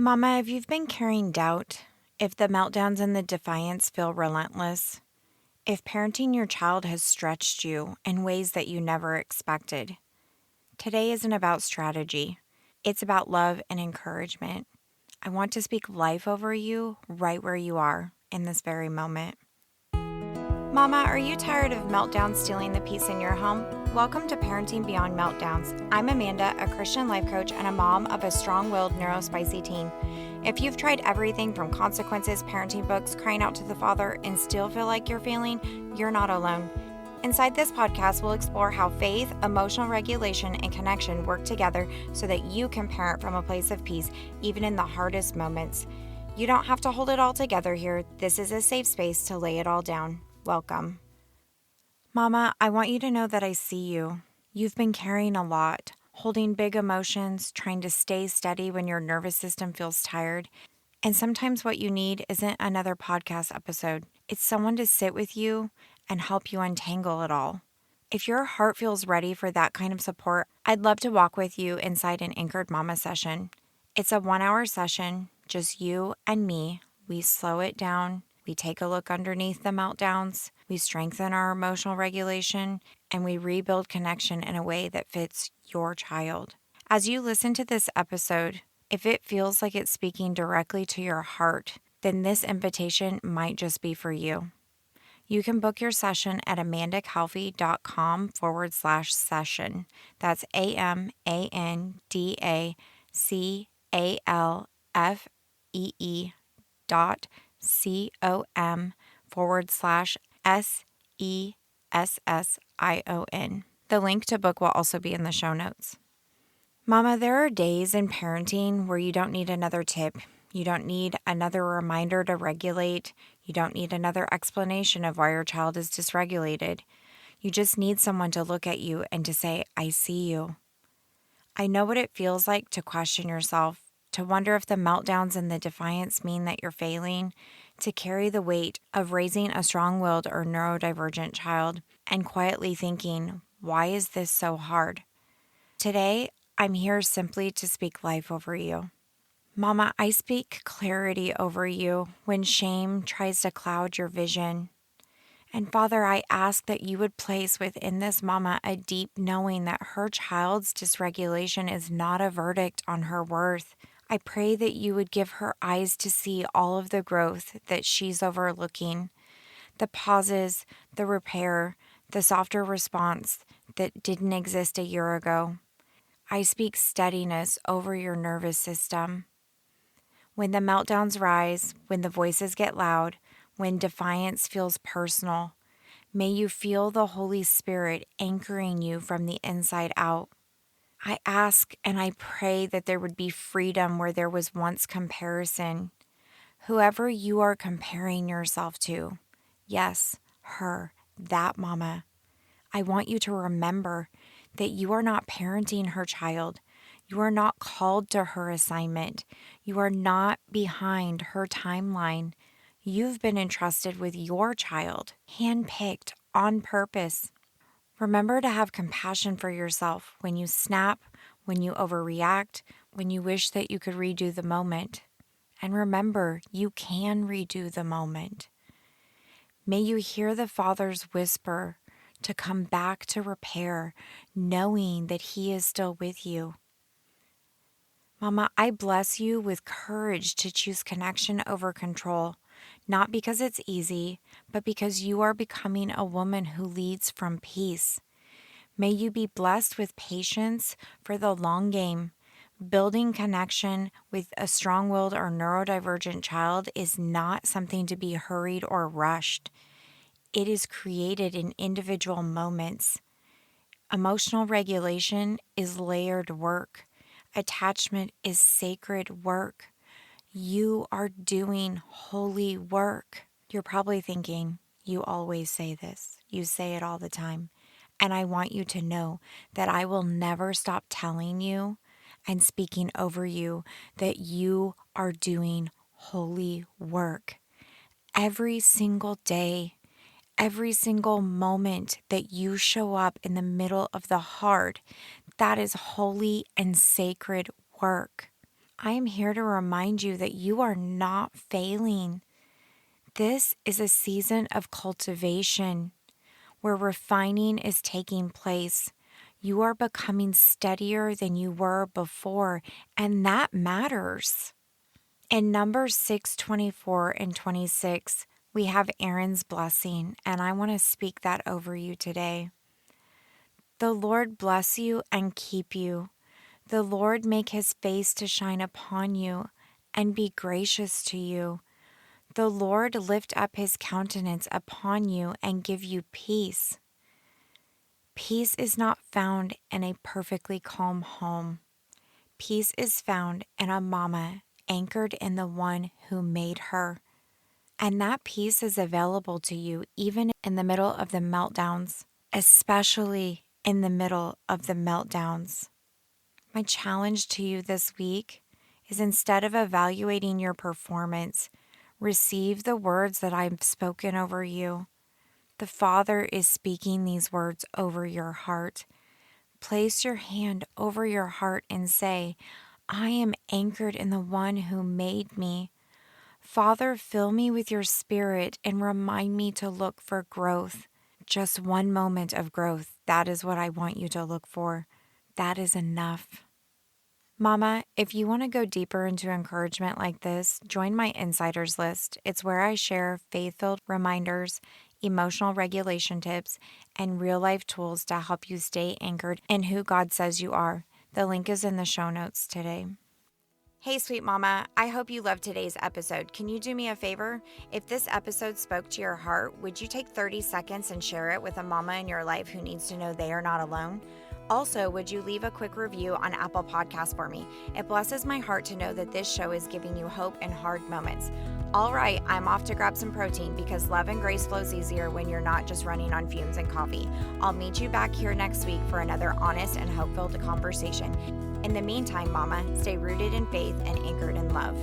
Mama, if you've been carrying doubt, if the meltdowns and the defiance feel relentless, if parenting your child has stretched you in ways that you never expected, today isn't about strategy. It's about love and encouragement. I want to speak life over you right where you are in this very moment. Mama, are you tired of meltdowns stealing the peace in your home? Welcome to Parenting Beyond Meltdowns. I'm Amanda, a Christian life coach and a mom of a strong-willed neurospicy teen. If you've tried everything from consequences, parenting books, crying out to the Father, and still feel like you're failing, you're not alone. Inside this podcast, we'll explore how faith, emotional regulation, and connection work together so that you can parent from a place of peace, even in the hardest moments. You don't have to hold it all together here. This is a safe space to lay it all down. Welcome. Mama, I want you to know that I see you. You've been carrying a lot, holding big emotions, trying to stay steady when your nervous system feels tired. And sometimes what you need isn't another podcast episode. It's someone to sit with you and help you untangle it all. If your heart feels ready for that kind of support, I'd love to walk with you inside an Anchored Mama session. It's a 1-hour session, just you and me. We slow it down. We take a look underneath the meltdowns, we strengthen our emotional regulation, and we rebuild connection in a way that fits your child. As you listen to this episode, if it feels like it's speaking directly to your heart, then this invitation might just be for you. You can book your session at amandacalfee.com/session. That's AMANDACALFEE.com/SESSION. The link to book will also be in the show notes. Mama, there are days in parenting where you don't need another tip. You don't need another reminder to regulate. You don't need another explanation of why your child is dysregulated. You just need someone to look at you and to say, I see you. I know what it feels like to question yourself, to wonder if the meltdowns and the defiance mean that you're failing, to carry the weight of raising a strong-willed or neurodivergent child, and quietly thinking, why is this so hard? Today, I'm here simply to speak life over you. Mama, I speak clarity over you when shame tries to cloud your vision. And Father, I ask that you would place within this mama a deep knowing that her child's dysregulation is not a verdict on her worth. I pray that you would give her eyes to see all of the growth that she's overlooking, the pauses, the repair, the softer response that didn't exist a year ago. I speak steadiness over your nervous system. When the meltdowns rise, when the voices get loud, when defiance feels personal, may you feel the Holy Spirit anchoring you from the inside out. I ask and I pray that there would be freedom where there was once comparison. Whoever you are comparing yourself to, yes, her, that mama, I want you to remember that you are not parenting her child. You are not called to her assignment. You are not behind her timeline. You've been entrusted with your child, handpicked on purpose. Remember to have compassion for yourself when you snap, when you overreact, when you wish that you could redo the moment. And remember, you can redo the moment. May you hear the Father's whisper to come back to repair, knowing that He is still with you. Mama, I bless you with courage to choose connection over control, not because it's easy, but because you are becoming a woman who leads from peace. May you be blessed with patience for the long game. Building connection with a strong-willed or neurodivergent child is not something to be hurried or rushed. It is created in individual moments. Emotional regulation is layered work. Attachment is sacred work. You are doing holy work. You're probably thinking, you always say this. You say it all the time. And I want you to know that I will never stop telling you and speaking over you that you are doing holy work. Every single day, every single moment that you show up in the middle of the hard, that is holy and sacred work. I am here to remind you that you are not failing. This is a season of cultivation where refining is taking place. You are becoming steadier than you were before, and that matters. In Numbers 6:24 and 26, we have Aaron's blessing, and I want to speak that over you today. The Lord bless you and keep you. The Lord make his face to shine upon you and be gracious to you. The Lord lift up his countenance upon you and give you peace. Peace is not found in a perfectly calm home. Peace is found in a mama anchored in the one who made her. And that peace is available to you even in the middle of the meltdowns, especially in the middle of the meltdowns. My challenge to you this week is, instead of evaluating your performance, receive the words that I've spoken over you. The Father is speaking these words over your heart. Place your hand over your heart and say, I am anchored in the one who made me. Father, fill me with your spirit and remind me to look for growth. Just one moment of growth. That is what I want you to look for. That is enough. Mama, if you want to go deeper into encouragement like this, join my insiders list. It's where I share faith-filled reminders, emotional regulation tips, and real-life tools to help you stay anchored in who God says you are. The link is in the show notes today. Hey, sweet mama, I hope you loved today's episode. Can you do me a favor? If this episode spoke to your heart, would you take 30 seconds and share it with a mama in your life who needs to know they are not alone? Also, would you leave a quick review on Apple Podcasts for me? It blesses my heart to know that this show is giving you hope in hard moments. All right, I'm off to grab some protein because love and grace flows easier when you're not just running on fumes and coffee. I'll meet you back here next week for another honest and hope-filled conversation. In the meantime, Mama, stay rooted in faith and anchored in love.